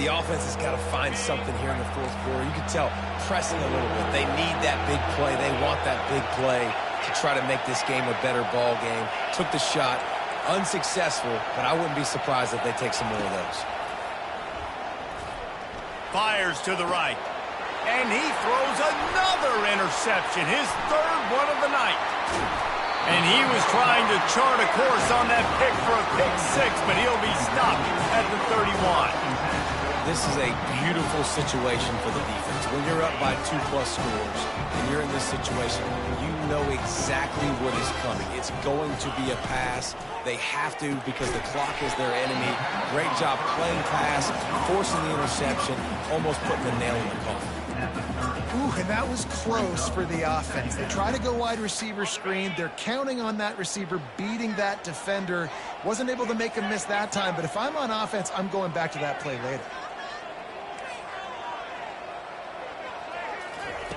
The offense has got to find something here in the 4th quarter. You can tell pressing a little bit. They need that big play. They want that big play to try to make this game a better ball game. Took the shot, unsuccessful, but I wouldn't be surprised if they take some more of those. Fires to the right. And he throws another interception, his 3rd one of the night. And he was trying to chart a course on that pick for a pick 6, but he'll be stopped at the 31. This is a beautiful situation for the defense. When you're up by 2+ scores and you're in this situation, you know exactly what is coming. It's going to be a pass. They have to because the clock is their enemy. Great job playing pass, forcing the interception, almost putting the nail in the coffin. Ooh, and that was close for the offense. They try to go wide receiver screen. They're counting on that receiver beating that defender. Wasn't able to make him miss that time, but if I'm on offense, I'm going back to that play later.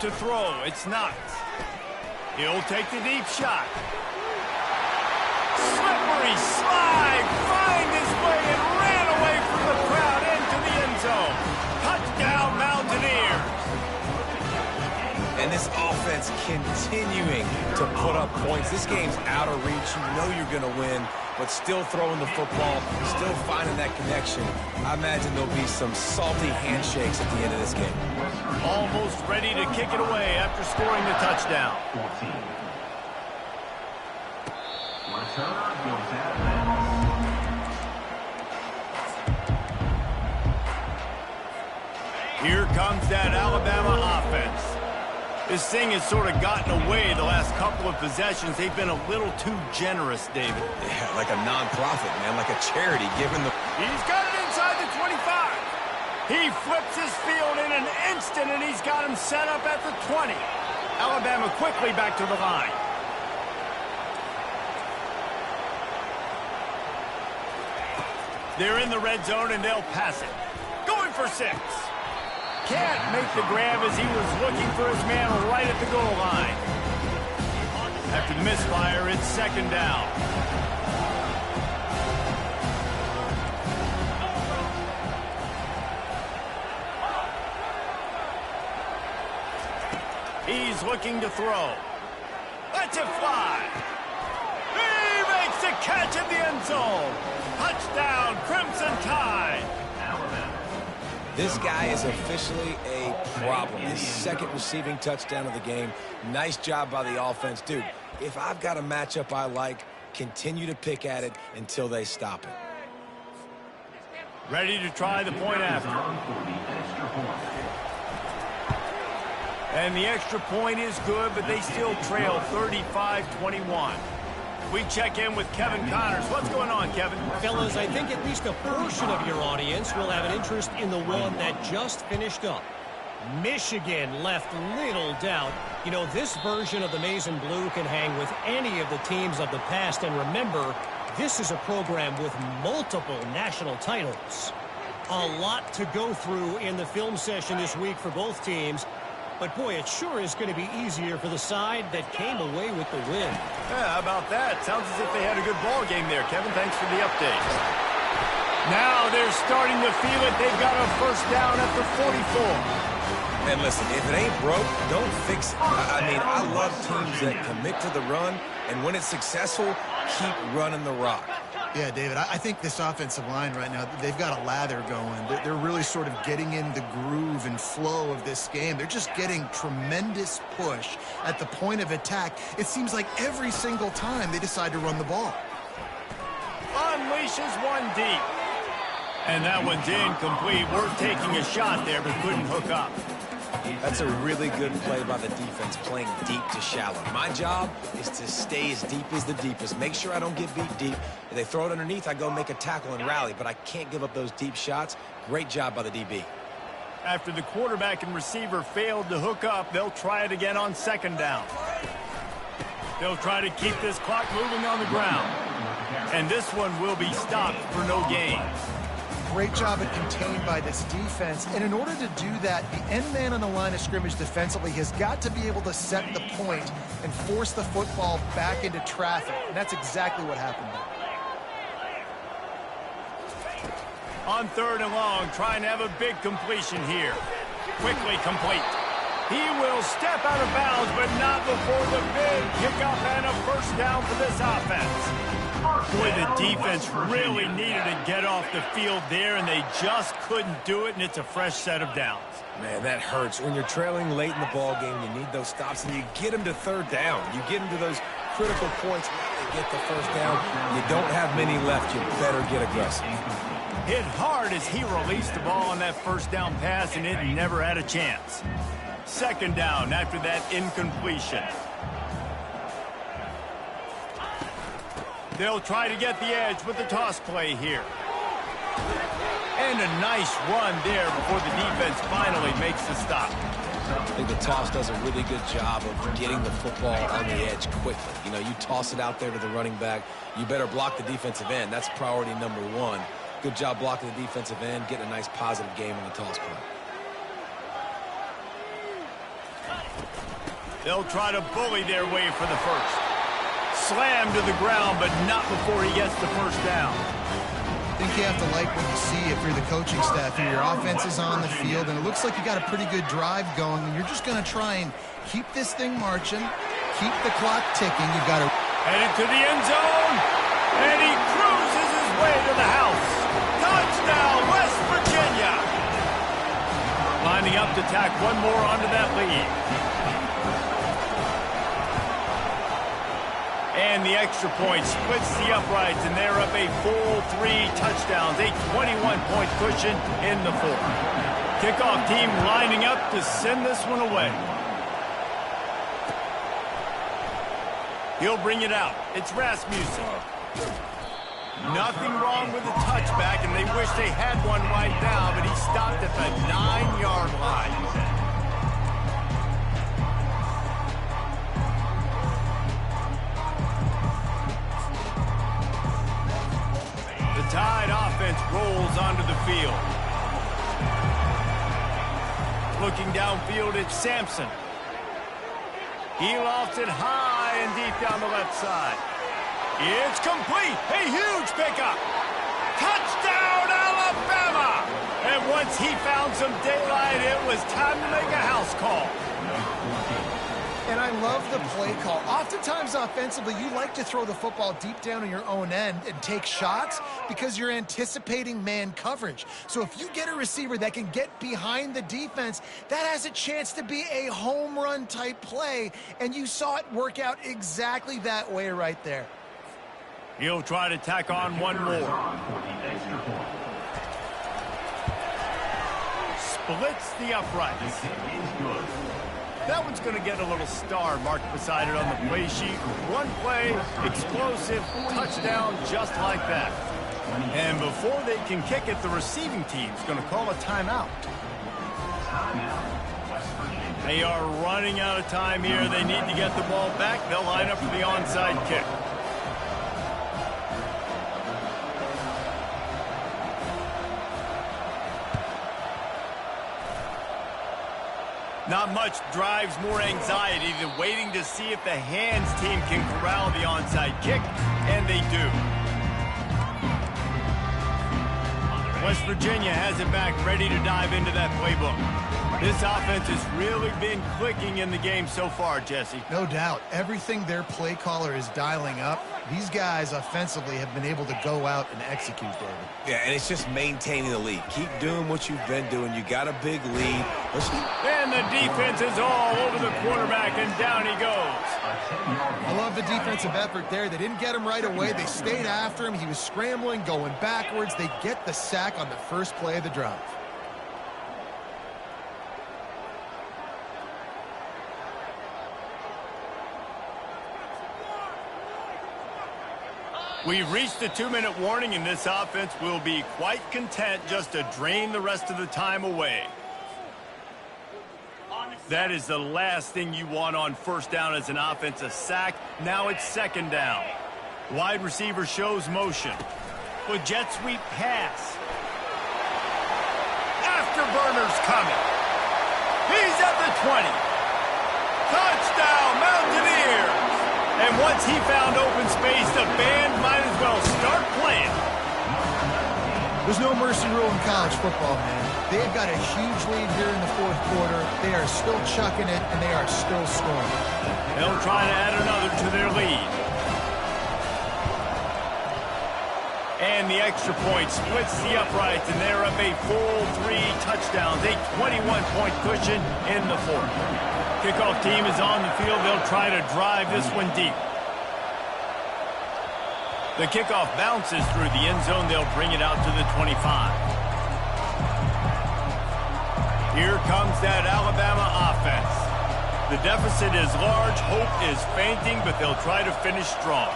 To throw, it's not. He'll take the deep shot. Slippery slide, find his way and ran away from the crowd into the end zone. Touchdown, Mountaineers. And this offense continuing to put up points. This game's out of reach. You know you're going to win, but still throwing the football, still finding that connection. I imagine there'll be some salty handshakes at the end of this game. Almost ready to kick it away after scoring the touchdown. 14. Return goes out of bounds. Here comes that Alabama offense. This thing has sort of gotten away the last couple of possessions. They've been a little too generous, David. Yeah, like a nonprofit, man, like a charity, giving the... He's got it inside the 25. He flips his field in an instant, and he's got him set up at the 20. Alabama quickly back to the line. They're in the red zone, and they'll pass it. Going for 6. Can't make the grab as he was looking for his man right at the goal line. After the misfire, it's second down. He's looking to throw. Lets it fly. He makes the catch in the end zone. Touchdown, Crimson Tide. This guy is officially a problem. His second receiving touchdown of the game. Nice job by the offense. Dude, if I've got a matchup I like, continue to pick at it until they stop it. Ready to try the point after. And the extra point is good, but they still trail 35-21. We check in with Kevin Connors. What's going on, Kevin? Fellas, I think at least a portion of your audience will have an interest in the one that just finished up. Michigan left little doubt. You know, this version of the Maize and Blue can hang with any of the teams of the past. And remember, this is a program with multiple national titles. A lot to go through in the film session this week for both teams. But, boy, it sure is going to be easier for the side that came away with the win. Yeah, how about that? Sounds as if they had a good ball game there, Kevin. Thanks for the update. Now they're starting to feel it. They've got a first down at the 44. And listen, if it ain't broke, don't fix it. I mean, I love teams that commit to the run, and when it's successful, keep running the rock. Yeah, David, I think this offensive line right now, they've got a lather going. They're really sort of getting in the groove and flow of this game. They're just getting tremendous push at the point of attack. It seems like every single time they decide to run the ball. Unleashes one deep. And that one's incomplete. We're taking a shot there, but couldn't hook up. That's a really good play by the defense, playing deep to shallow. My job is to stay as deep as the deepest. Make sure I don't get beat deep. If they throw it underneath, I go make a tackle and rally, but I can't give up those deep shots. Great job by the DB. After the quarterback and receiver failed to hook up, they'll try it again on second down. They'll try to keep this clock moving on the ground. And this one will be stopped for no gain. Great job at contained by this defense. And in order to do that, the end man on the line of scrimmage defensively has got to be able to set the point and force the football back into traffic. And that's exactly what happened there. On third and long, trying to have a big completion here. Quickly complete. He will step out of bounds, but not before the big pickup and a first down for this offense. Boy, the defense really needed to get off the field there, and they just couldn't do it, and it's a fresh set of downs. Man, that hurts. When you're trailing late in the ball game, you need those stops, and you get them to third down. You get them to those critical points. They get the first down. You don't have many left. You better get aggressive. Hit hard as he released the ball on that first down pass, and it never had a chance. Second down after that incompletion. They'll try to get the edge with the toss play here. And a nice run there before the defense finally makes the stop. I think the toss does a really good job of getting the football on the edge quickly. You know, you toss it out there to the running back, you better block the defensive end. That's priority number one. Good job blocking the defensive end, getting a nice positive game on the toss play. They'll try to bully their way for the first. Slam to the ground, but not before he gets the first down. I think you have to like what you see if you're the coaching staff and your offense is on the field, and it looks like you got a pretty good drive going, and you're just going to try and keep this thing marching, keep the clock ticking. You've got to Headed to the end zone, and he cruises his way to the house. Touchdown, West Virginia. Lining up to tack one more onto that lead. And the extra point splits the uprights, and they're up a full 3 touchdowns, a 21-point cushion in the fourth. Kickoff team lining up to send this one away. He'll bring it out. It's Rasmussen. Nothing wrong with the touchback, and they wish they had one right now, but he stopped at the 9-yard line. Tide offense rolls onto the field. Looking downfield, it's Sampson. He lofts it high and deep down the left side. It's complete. A huge pickup. Touchdown, Alabama! And once he found some daylight, it was time to make a house call. And I love the play call. Oftentimes offensively, you like to throw the football deep down on your own end and take shots because you're anticipating man coverage. So if you get a receiver that can get behind the defense, that has a chance to be a home run type play. And you saw it work out exactly that way right there. He'll try to tack on one more. Splits the uprights. That one's going to get a little star marked beside it on the play sheet. One play, explosive, touchdown, just like that. And before they can kick it, the receiving team's going to call a timeout. They are running out of time here. They need to get the ball back. They'll line up for the onside kick. Not much drives more anxiety than waiting to see if the hands team can corral the onside kick, and they do. West Virginia has it back, ready to dive into that playbook. This offense has really been clicking in the game so far, Jesse. No doubt. Everything their play caller is dialing up, these guys offensively have been able to go out and execute, David. Yeah, and it's just maintaining the lead. Keep doing what you've been doing. You got a big lead. And the defense is all over the quarterback, and down he goes. I love the defensive effort there. They didn't get him right away. They stayed after him. He was scrambling, going backwards. They get the sack on the first play of the drive. We've reached the 2-minute warning, and this offense will be quite content just to drain the rest of the time away. That is the last thing you want on first down as an offensive sack. Now it's second down. Wide receiver shows motion. With jet sweep pass. Afterburner's coming. He's at the 20. Touchdown, Mountaineers! And once he found open space, the band might as well start playing. There's no mercy rule in college football, man. They have got a huge lead here in the fourth quarter. They are still chucking it, and they are still scoring. They'll try to add another to their lead. And the extra point splits the uprights, and they're up a full 3 touchdowns, a 21-point cushion in the fourth. Kickoff team is on the field. They'll try to drive this one deep. The kickoff bounces through the end zone. They'll bring it out to the 25. Here comes that Alabama offense. The deficit is large. Hope is fainting, but they'll try to finish strong.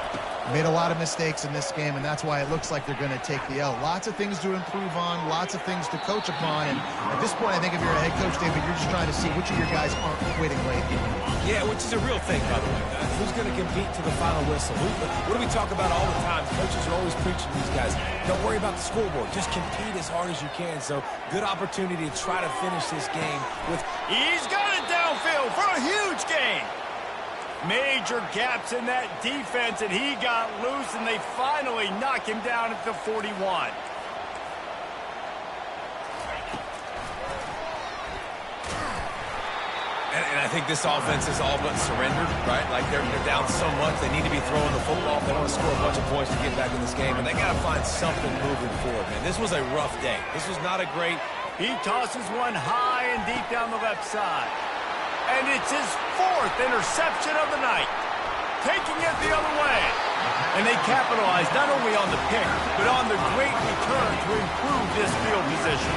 Made a lot of mistakes in this game, and that's why it looks like they're going to take the L. Lots of things to improve on, lots of things to coach upon, and at this point, I think if you're a head coach, David, you're just trying to see which of your guys aren't quitting late. Yeah, which is a real thing, by the way. Who's going to compete to the final whistle? What do we talk about all the time? Coaches are always preaching to these guys. Don't worry about the scoreboard. Just compete as hard as you can. So, good opportunity to try to finish this game with... He's got it downfield for a huge gain. Major gaps in that defense, and he got loose, and they finally knock him down at the 41. And I think this offense is all but surrendered, right? Like, they're down so much, they need to be throwing the football if they want to score a bunch of points to get back in this game. And they got to find something moving forward, man. This was a rough day. This was not a great... He tosses one high and deep down the left side. And it's his 4th interception of the night. Taking it the other way. And they capitalize not only on the pick, but on the great return to improve this field position.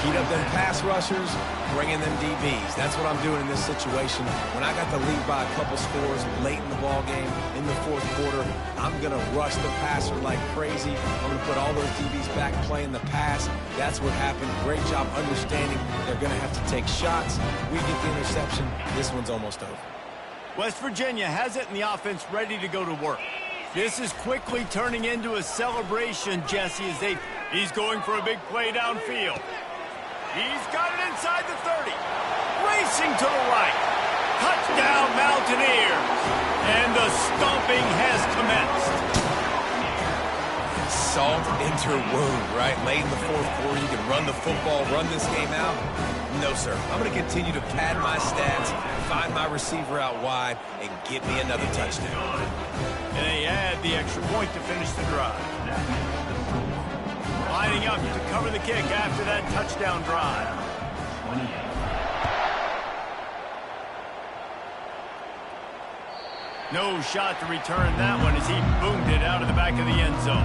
Heat up them pass rushers, bring in them DBs. That's what I'm doing in this situation. When I got the lead by a couple scores late in the ball game, in the 4th quarter, I'm going to rush the passer like crazy. I'm going to put all those DBs back playing the pass. That's what happened. Great job understanding they're going to have to take shots. We get the interception. This one's almost over. West Virginia has it in the offense ready to go to work. This is quickly turning into a celebration, Jesse, as he's going for a big play downfield. He's got it inside the 30. Racing to the right. Touchdown, Mountaineers. And the stomping has commenced. Salt into wound, right? Late in the 4th quarter, you can run the football, run this game out. No, sir. I'm going to continue to pad my stats, find my receiver out wide, and get me another touchdown. And they add the extra point to finish the drive. Lining up to cover the kick after that touchdown drive. 28. No shot to return that one as he boomed it out of the back of the end zone.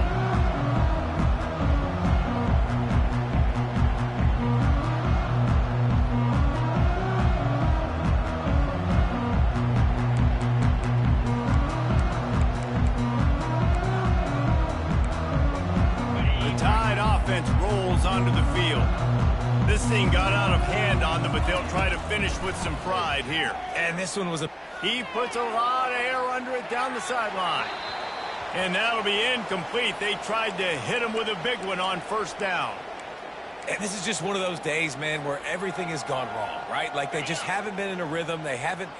Rolls onto the field. This thing got out of hand on them, but they'll try to finish with some pride here. And this one was a... He puts a lot of air under it down the sideline. And that'll be incomplete. They tried to hit him with a big one on 1st down. And this is just one of those days, man, where everything has gone wrong, right? Like, they just haven't been in a rhythm. They haven't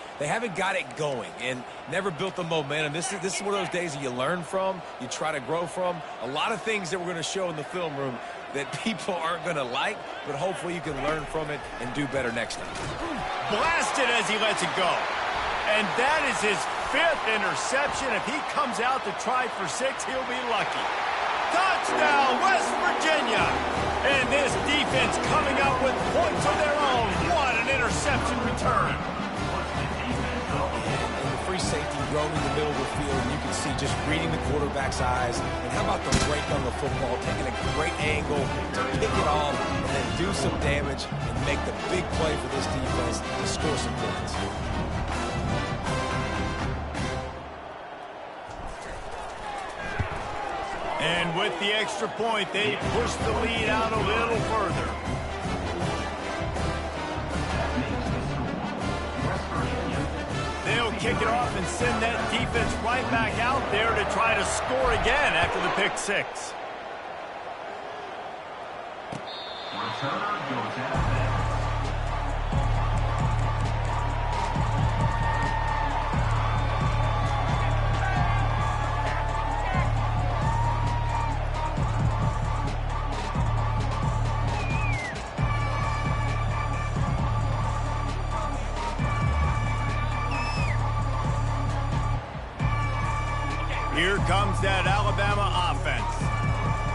got it going and never built the momentum. This is one of those days that you learn from, you try to grow from. A lot of things that we're going to show in the film room that people aren't going to like, but hopefully you can learn from it and do better next time. Blasted as he lets it go. And that is his 5th interception. If he comes out to try for 6, he'll be lucky. Touchdown, West Virginia. And this defense coming out with points of their own. What an interception return. And the free safety roaming the middle of the field, and you can see just reading the quarterback's eyes. And how about the break on the football, taking a great angle to pick it off and then do some damage and make the big play for this defense to score some points. And with the extra point, they push the lead out a little further. They'll kick it off and send that defense right back out there to try to score again after the pick 6. Return goes out. Here comes that Alabama offense.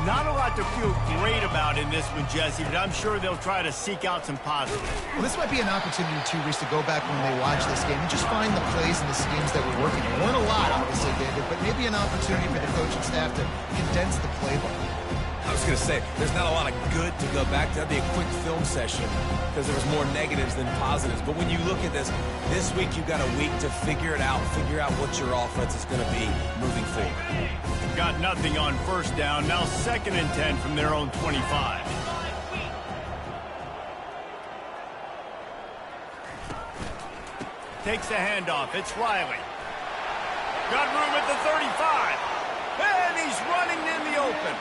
Not a lot to feel great about in this one, Jesse, but I'm sure they'll try to seek out some positives. Well, this might be an opportunity, too, Reese, to go back when they watch this game and just find the plays and the schemes that were working. There weren't a lot, obviously, David, but maybe an opportunity for the coaching staff to condense the playbook. I was going to say, there's not a lot of good to go back to. That'd be a quick film session because there was more negatives than positives. But when you look at this week you've got a week to figure it out, figure out what your offense is going to be moving forward. Got nothing on first down. Now 2nd and 10 from their own 25. Takes the handoff. It's Riley. Got room at the 35. And he's running in the open.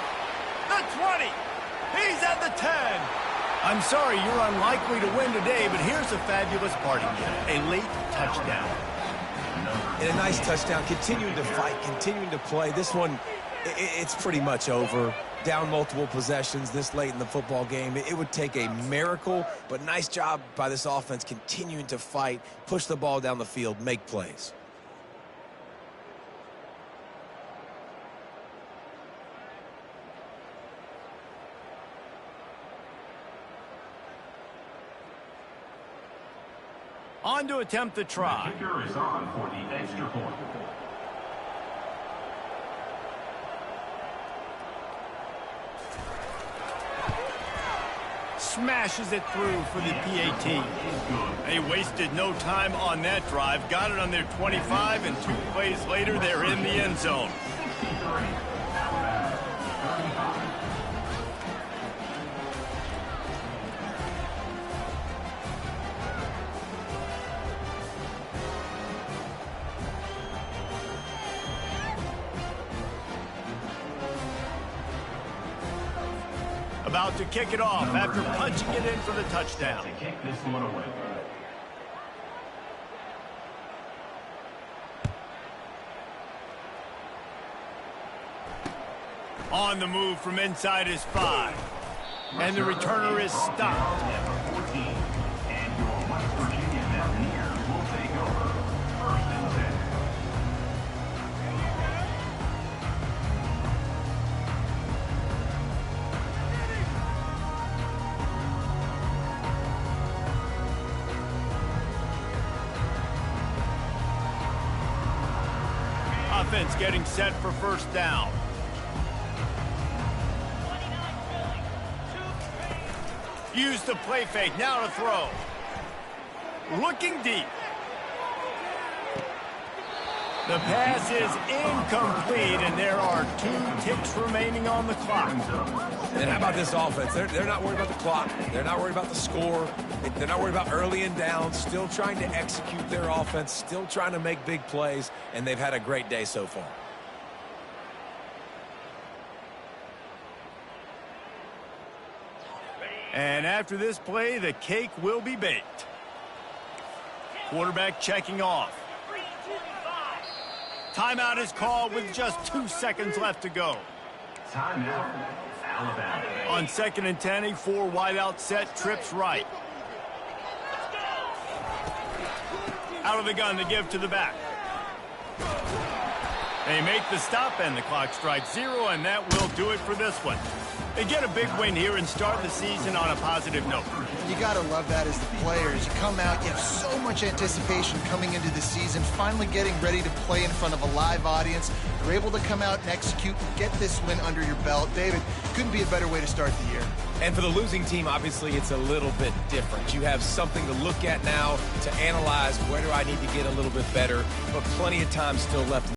The 20. He's at the 10. I'm sorry, you're unlikely to win today, but here's a fabulous parting gift. A late touchdown. And a nice touchdown. Continuing to fight, continuing to play. This one, it's pretty much over. Down multiple possessions this late in the football game. It would take a miracle, but nice job by this offense continuing to fight, push the ball down the field, make plays. On to attempt the try. The kicker is on for the extra point. Smashes it through for the PAT. They wasted no time on that drive. Got it on their 25, and 2 plays later, they're in the end zone. 63, Alabama, 35. About to kick it off after punching it in for the touchdown. To kick this one away. On the move from inside his 5. And the returner is stopped. Number 14, and your West Virginia Mountaineers will take over. 1st and 10. Offense getting set for first down. Use the play fake. Now to throw. Looking deep. The pass is incomplete, and there are 2 ticks remaining on the clock. And how about this offense? They're not worried about the clock. They're not worried about the score. They're not worried about early and down. Still trying to execute their offense. Still trying to make big plays. And they've had a great day so far. And after this play, the cake will be baked. Quarterback checking off. Timeout is called with just 2 seconds left to go. Timeout, Alabama. On 2nd and 10, a 4 wideout set, trips right. Out of the gun to give to the back. They make the stop, and the clock strikes 0, and that will do it for this one. They get a big win here and start the season on a positive note. You got to love that as the players. You come out, you have so much anticipation coming into the season, finally getting ready to play in front of a live audience. You're able to come out and execute and get this win under your belt. David, couldn't be a better way to start the year. And for the losing team, obviously, it's a little bit different. You have something to look at now to analyze where do I need to get a little bit better, but plenty of time still left.